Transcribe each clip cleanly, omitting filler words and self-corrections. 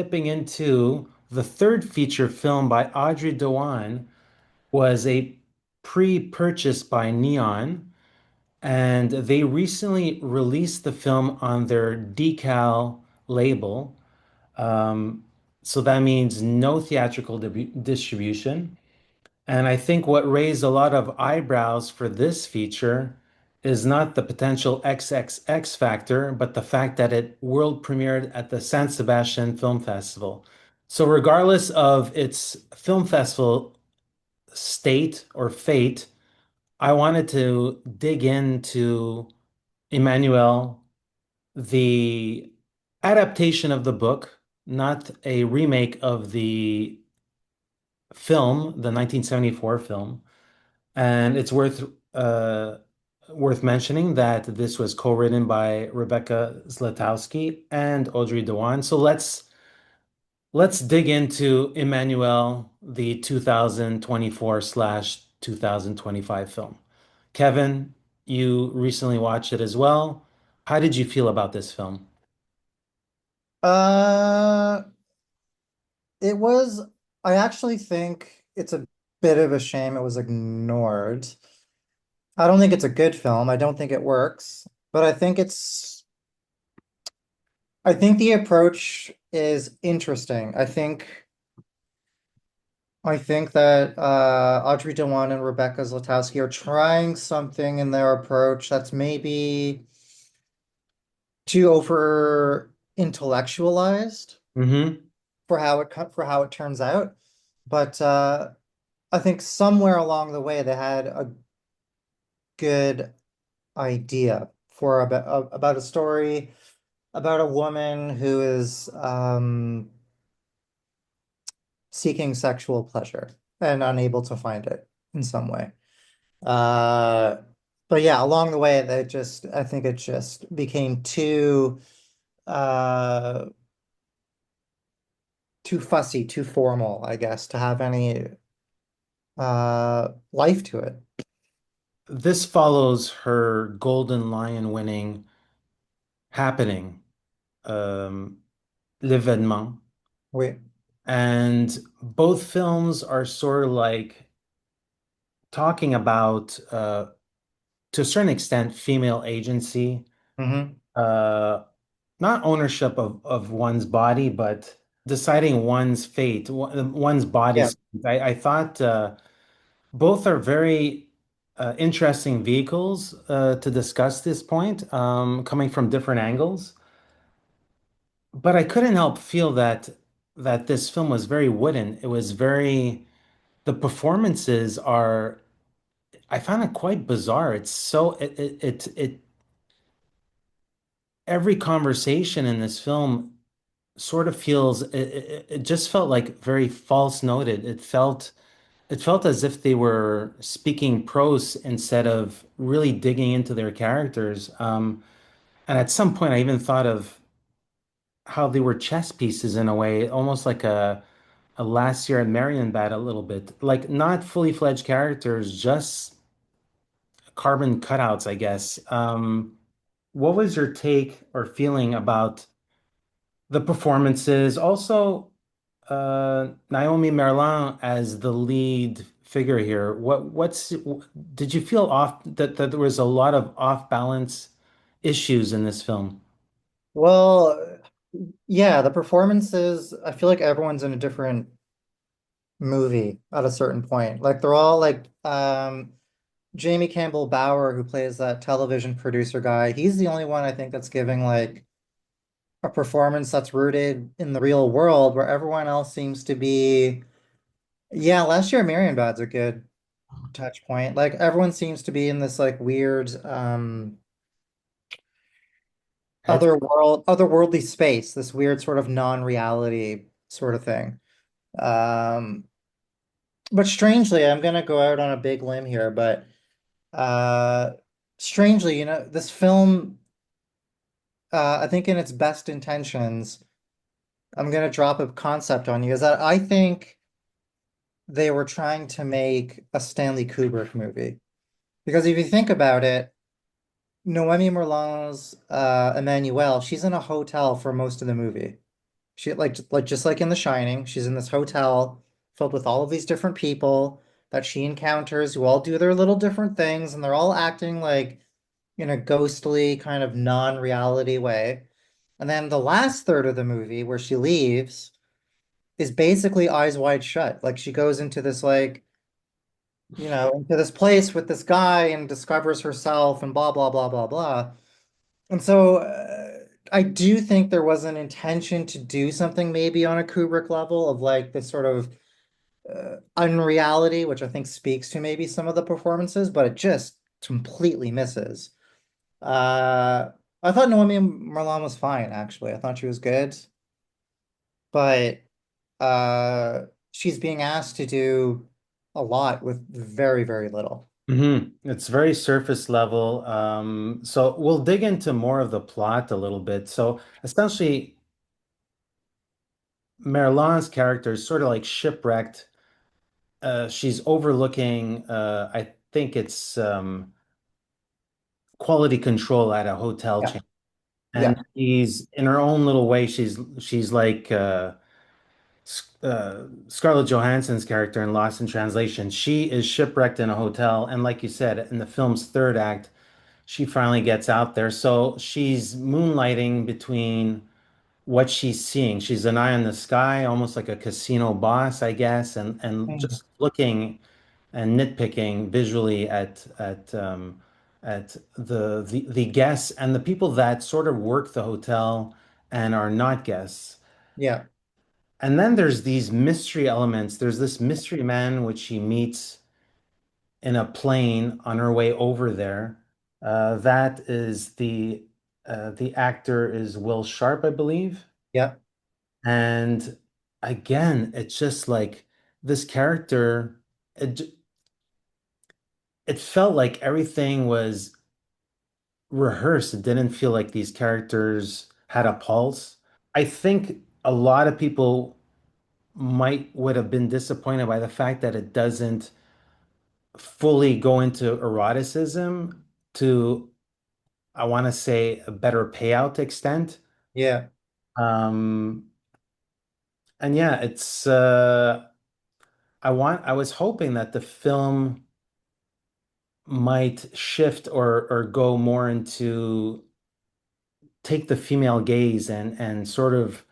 dipping into the third feature film by Audrey Diwan was a pre-purchase by Neon, and they recently released the film on their Decal label. Um, so that means no theatrical distribution. And I think what raised a lot of eyebrows for this feature is not the potential XXX factor, but the fact that it world premiered at the San Sebastian Film Festival. So, regardless of its film festival state or fate, I wanted to dig into Emmanuelle, the adaptation of the book, not a remake of the film, the 1974 film. And it's worth mentioning that this was co-written by Rebecca Zlotowski and Audrey Diwan. So let's dig into Emmanuelle, the 2024 slash 2025 film. Kevin, you recently watched it as well. How did you feel about this film? Uh, it was, I actually think it's a bit of a shame it was ignored. I don't think it's a good film. I don't think it works, but I think the approach is interesting. I think that Audrey Diwan and Rebecca Zlotowski are trying something in their approach that's maybe too over intellectualized Hmm. for for how it turns out. But I think somewhere along the way they had a good idea for about a story about a woman who is seeking sexual pleasure and unable to find it in some way. Uh, but yeah, along the way, I think it just became uh, too fussy, too formal, I guess, to have any life to it. This follows her Golden Lion winning happening, um, l'événement. Wait. And both films are sort of like talking about, to a certain extent, female agency, Hmm. uh, not ownership of one's body, but deciding one's fate, one's Yeah. body's. I thought both are very interesting vehicles to discuss this point, coming from different angles. But I couldn't help feel that this film was very wooden. It was very, the performances are, I found it quite bizarre. It's so it every conversation in this film sort of feels it just felt like very false noted. It felt as if they were speaking prose instead of really digging into their characters. And at some point, I even thought of how they were chess pieces in a way, almost like a Last Year at Marienbad a little bit, like not fully fledged characters, just carbon cutouts, I guess. What was your take or feeling about the performances? Also, Naomi Merlan as the lead figure here. Did you feel off that there was a lot of off balance issues in this film? Well, yeah, the performances, I feel like everyone's in a different movie at a certain point. Like they're all like Jamie Campbell Bower, who plays that television producer guy, he's the only one I think that's giving like a performance that's rooted in the real world, where everyone else seems to be, yeah, last year Marion Bad's a good touch point. Like everyone seems to be in this like weird Head otherworldly space, this weird sort of non-reality sort of thing. Um, but strangely, I'm gonna go out on a big limb here, but uh strangely, this film, I think in its best intentions, I'm gonna drop a concept on you, is that I think they were trying to make a Stanley Kubrick movie. Because if you think about it, Noemi Merlan's Emmanuelle, she's in a hotel for most of the movie. She like just like in The Shining, she's in this hotel filled with all of these different people that she encounters who all do their little different things, and they're all acting like in a ghostly kind of non-reality way. And then the last third of the movie where she leaves is basically eyes wide shut. Like she goes into this like, into this place with this guy and discovers herself and blah blah blah blah blah. And so I do think there was an intention to do something maybe on a Kubrick level of like this sort of unreality, which I think speaks to maybe some of the performances, but it just completely misses. Uh, I thought Noemi Marlon was fine, actually. I thought she was good, but she's being asked to do a lot with very, very little. It's very surface level. So we'll dig into more of the plot a little bit. So essentially, Merlin's character is sort of like shipwrecked. She's overlooking, I think it's quality control at a hotel Yeah, chain, and yeah, she's in her own little way. She's like Scarlett Johansson's character in Lost in Translation. She is shipwrecked in a hotel, and like you said, in the film's third act, she finally gets out there. So she's moonlighting between what she's seeing. She's an eye in the sky, almost like a casino boss, I guess, and Mhm. just looking and nitpicking visually at the guests and the people that sort of work the hotel and are not guests. Yeah, And then there's these mystery elements. There's this mystery man which she meets in a plane on her way over there. That is the actor is Will Sharp, I believe. yeah, And again, it's just like this character. It it felt like everything was rehearsed. It didn't feel like these characters had a pulse. I think a lot of people might would have been disappointed by the fact that it doesn't fully go into eroticism to, I want to say, a better payout extent. yeah. Um, and yeah, it's I was hoping that the film might shift or go more into take the female gaze and sort of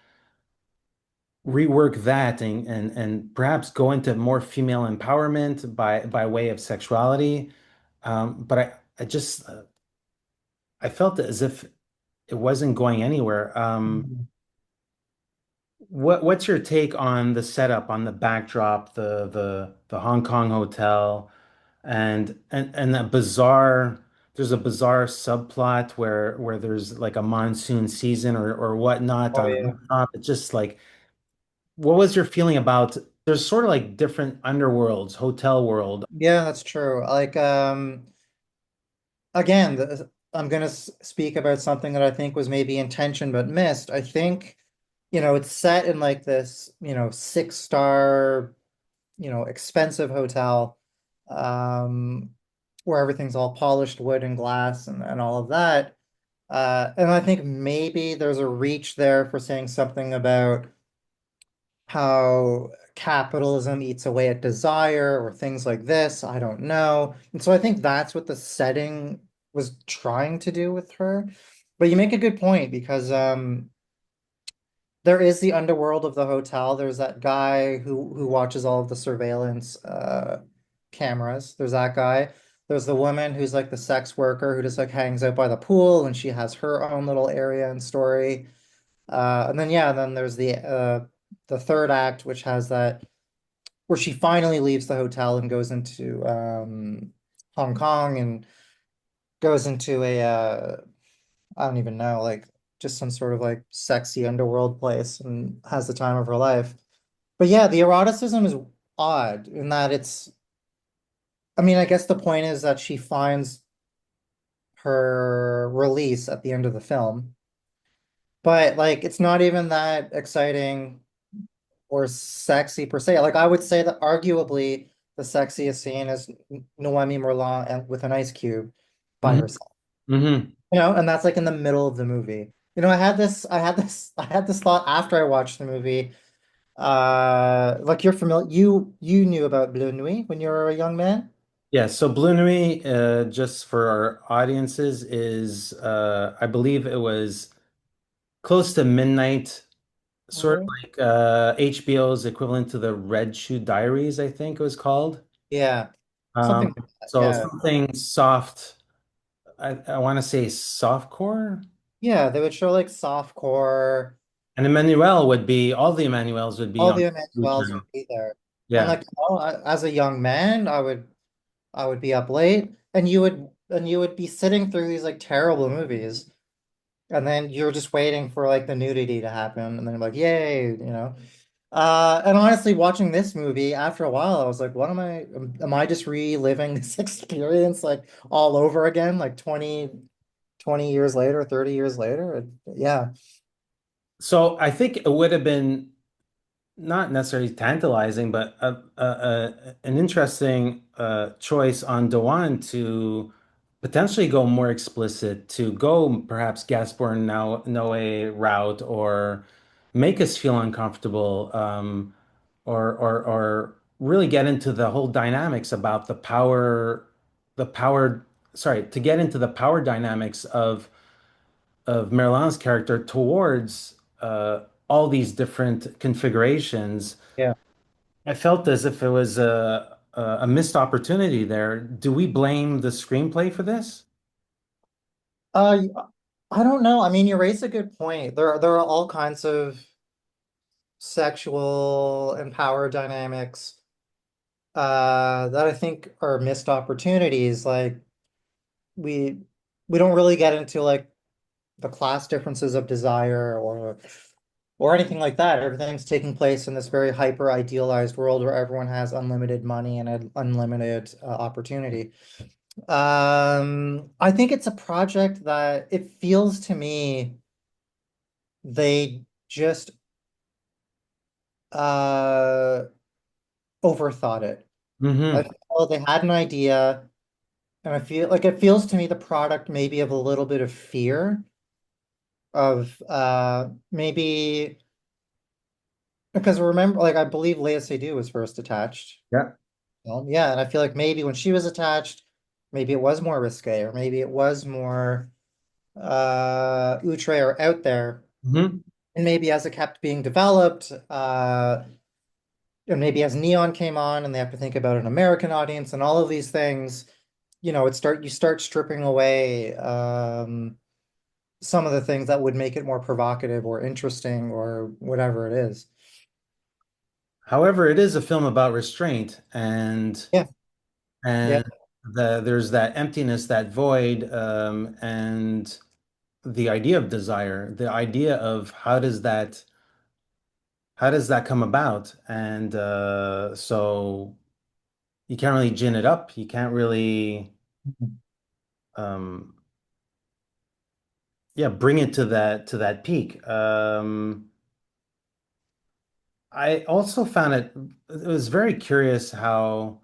rework that and perhaps go into more female empowerment by way of sexuality. But I just I felt as if it wasn't going anywhere. Mhm. What's your take on the setup, on the backdrop, the Hong Kong hotel, and that bizarre? There's a bizarre subplot where there's like a monsoon season or whatnot Oh on the yeah. rooftop. It's just like, what was your feeling about? There's sort of like different underworlds, hotel world. Yeah, that's true. Like, again, I'm gonna speak about something that I think was maybe intention but missed. I think, it's set in like this, six-star, expensive hotel, um, where everything's all polished wood and glass and all of that. And I think maybe there's a reach there for saying something about how capitalism eats away at desire or things like this. I don't know. And so I think that's what the setting was trying to do with her. But you make a good point because there is the underworld of the hotel. There's that guy who watches all of the surveillance cameras. There's that guy. There's the woman who's like the sex worker who just like hangs out by the pool and she has her own little area and story. And then yeah, and then there's the third act, which has that where she finally leaves the hotel and goes into Hong Kong and goes into a I don't even know, like just some sort of like sexy underworld place and has the time of her life. But yeah, the eroticism is odd in that I mean, I guess the point is that she finds her release at the end of the film, but like it's not even that exciting or sexy per se. Like I would say that arguably the sexiest scene is Noemi Merlan and with an ice cube by Hmm. herself. Hmm. And that's like in the middle of the movie. I had this thought after I watched the movie. Like you're familiar, you knew about Blue Nuit when you were a young man? Yeah, so Blue Nuit, just for our audiences, is I believe it was close to midnight, sort of Hmm. like HBO's equivalent to the Red Shoe Diaries, I think it was called. Yeah, something Um, like that. so Yeah, something soft, I want to say softcore. yeah. They would show like softcore. And Emmanuelle would be, all the Emmanuelles would be All on the Blue Emmanuels would Channel. be there, and Yeah. like as a young man, I would be up late, and you would be sitting through these like terrible movies. And then you're just waiting for like the nudity to happen, and then you're like, yay, you know. And honestly, watching this movie after a while, I was like, what am I just reliving this experience like all over again, like 20 years later, 30 years later? Yeah. So I think it would have been not necessarily tantalizing, but an interesting choice on Dewan to potentially go more explicit, to go perhaps Gaspar Noé route, or make us feel uncomfortable, or really get into the whole dynamics about the power, sorry, to get into the power dynamics of Merlin's character towards all these different configurations. Yeah. I felt as if it was a missed opportunity there. Do we blame the screenplay for this? Uh, I don't know. I mean, you raise a good point. There are all kinds of sexual and power dynamics that I think are missed opportunities. Like we we don't really get into like the class differences of desire or anything like that. Everything's taking place in this very hyper idealized world where everyone has unlimited money and unlimited opportunity. I think it's a project that it feels to me they just uh overthought it. I Hmm. feel they had an idea, and I feel like it feels to me the product maybe of a little bit of fear of maybe because remember, like I believe Leia Seydoux was first attached. Yeah. Well, yeah, and I feel like maybe when she was attached, maybe it was more risque, or maybe it was more outre or out there. Hmm. And maybe as it kept being developed, and maybe as Neon came on and they have to think about an American audience and all of these things, you start stripping away some of the things that would make it more provocative or interesting or whatever it is. However, it is a film about restraint, Yeah, yeah. and there's that emptiness, that void, and the idea of desire, the idea of how does that come about? And so you can't really gin it up. You can't really um, yeah, bring it to that peak. I also found it was very curious how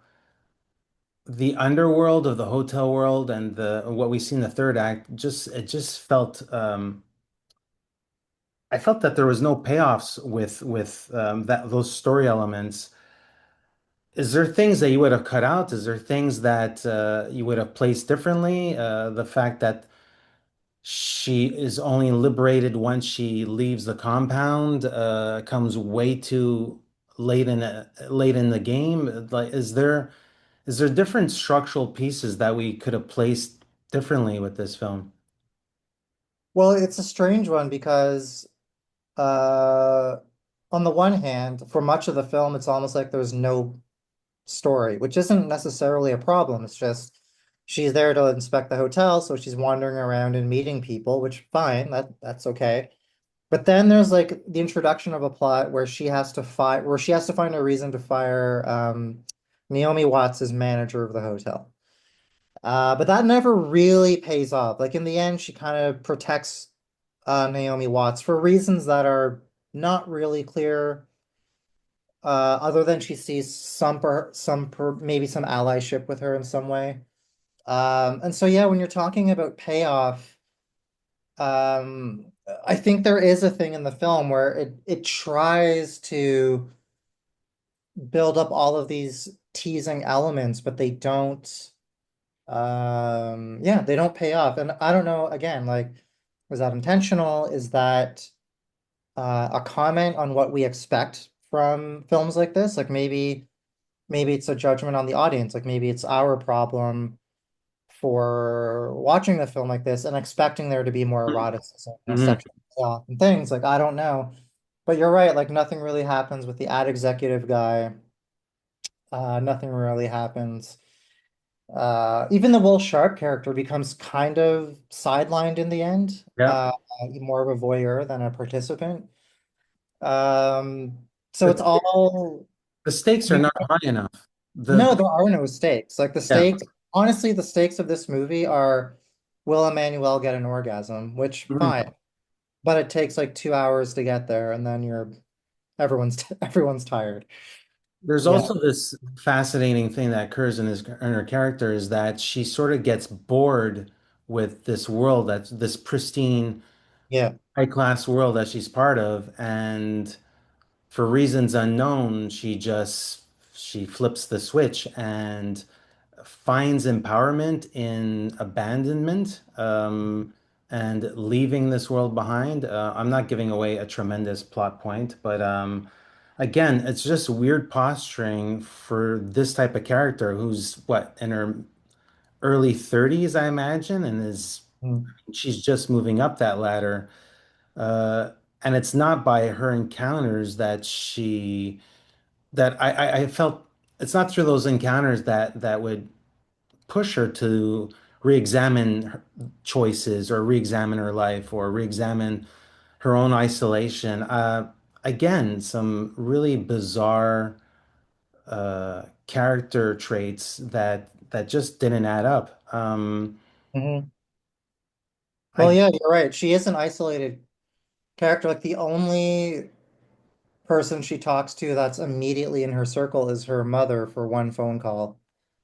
the underworld of the hotel world and the what we see in the third act just it just felt I felt that there was no payoffs with that those story elements. Is there things that you would have cut out? Is there things that you would have placed differently? The fact that she is only liberated once she leaves the compound, comes way too late in the game. Like, is there different structural pieces that we could have placed differently with this film? Well, it's a strange one because uh on the one hand, for much of the film, it's almost like there's no story, which isn't necessarily a problem. It's just she's there to inspect the hotel, so she's wandering around and meeting people, which fine, that's okay. But then there's like the introduction of a plot where she has to find a reason to fire Naomi Watts as manager of the hotel. But that never really pays off. Like in the end, she kind of protects Naomi Watts for reasons that are not really clear, other than she sees maybe some allyship with her in some way. And so yeah, when you're talking about payoff, I think there is a thing in the film where it tries to build up all of these teasing elements, but they don't yeah, they don't pay off. And I don't know, again, like, was that intentional? Is that a comment on what we expect from films like this? Like maybe it's a judgment on the audience. Like maybe it's our problem for watching the film like this and expecting there to be more eroticism and Mhm. sexual payoff and things. Like I don't know. But you're right, like nothing really happens with the ad executive guy. Nothing really happens. Even the Will Sharp character becomes kind of sidelined in the end. Yeah. More of a voyeur than a participant. Um, so The, it's all the stakes are we not high enough. The no, there are no stakes. Like the yeah. stakes, honestly, the stakes of this movie are will Emmanuelle get an orgasm, which Mhm. fine, but it takes like 2 hours to get there, and then everyone's everyone's tired. There's Yeah, also this fascinating thing that occurs in her character is that she sort of gets bored with this world that's this pristine, yeah. high class world that she's part of, and for reasons unknown, she flips the switch and finds empowerment in abandonment, and leaving this world behind. I'm not giving away a tremendous plot point, but again, it's just weird posturing for this type of character who's what, in her early 30s, I imagine, and is Mm. she's just moving up that ladder. Uh, and it's not by her encounters that I felt it's not through those encounters that would push her to re-examine her choices or re-examine her life or re-examine her own isolation. Again, some really bizarre character traits that just didn't add up. Mhm. Well, I yeah, you're right. She is an isolated character. Like the only person she talks to that's immediately in her circle is her mother for one phone call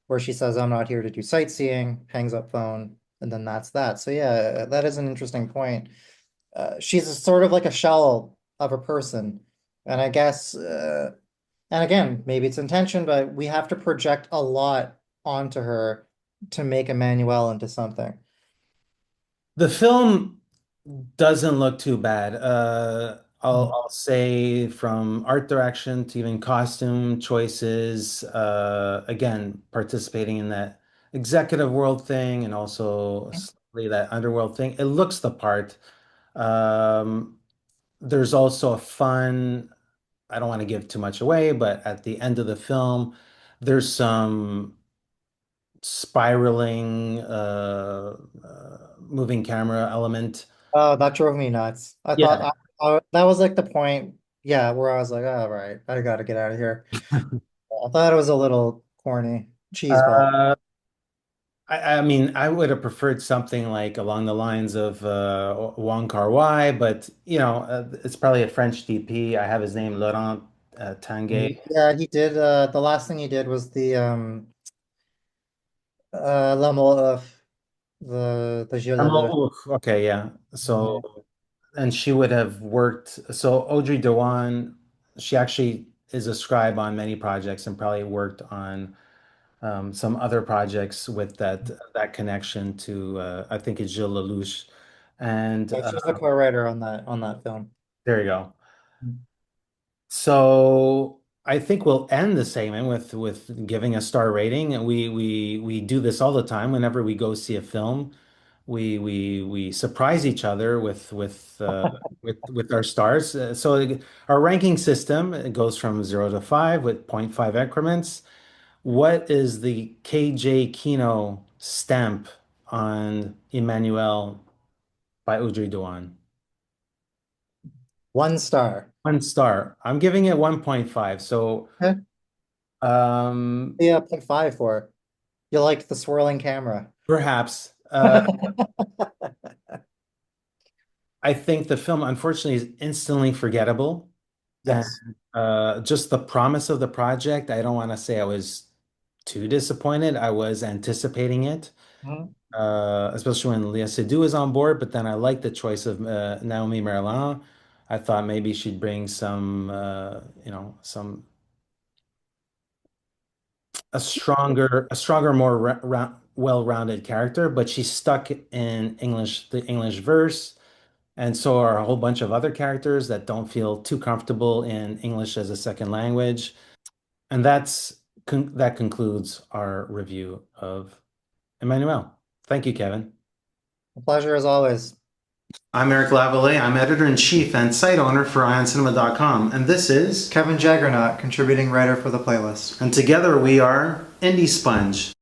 where she says, I'm not here to do sightseeing, hangs up phone, and then that's that. So yeah, that is an interesting point. She's sort of like a shell of a person. And I guess, and again, maybe it's intention, but we have to project a lot onto her to make Emmanuel into something. The film doesn't look too bad. Mm. I'll say from art direction to even costume choices. Again, participating in that executive world thing and also slightly that underworld thing. It looks the part. Um, there's also a fun. I don't want to give too much away, but at the end of the film, there's some spiraling, moving camera element. Oh, that drove me nuts. I thought Yeah. that was like the point, yeah, where I was like, all right, I gotta get out of here. I thought it was a little corny, cheeseball. Uh, I mean, I would have preferred something like along the lines of Wong Kar-wai, but it's probably a French DP. I have his name, Laurent Tanguay. Yeah, he did. The last thing he did was the L'amour of the Jeu de l'Oeuf. Okay, yeah. So, Mhm. and she would have worked. So Audrey Diwan, she actually is a scribe on many projects and probably worked on some other projects with that connection to I think it's Gilles Lelouch. And Yeah, she was the co-writer on that film. there you go. So I think we'll end the segment with giving a star rating. And we do this all the time whenever we go see a film. We surprise each other with our stars. So our ranking system, it goes from 0 to 5 with zero point 0.5 increments. What is the KJ Kino stamp on Emmanuelle by Audrey Diwan? 1 star. 1 star. I'm giving it 1.5. So Okay. um, Yeah, 0.5 for it. You liked the swirling camera. perhaps. I think the film, unfortunately, is instantly forgettable. And Yes. just the promise of the project, I don't want to say I was too disappointed. I was anticipating it. especially when Léa Seydoux is on board. But then I like the choice of Naomi Merlan. I thought maybe she'd bring some, some a stronger, more well-rounded character. But she's stuck in the English verse, and so are a whole bunch of other characters that don't feel too comfortable in English as a second language. And that concludes our review of Emmanuelle. Thank you, Kevin. A pleasure as always. I'm Eric Lavallée. I'm editor-in-chief and site owner for IONCINEMA.com, and this is Kevin Jagernauth, contributing writer for the playlist. and together we are IndieSponge.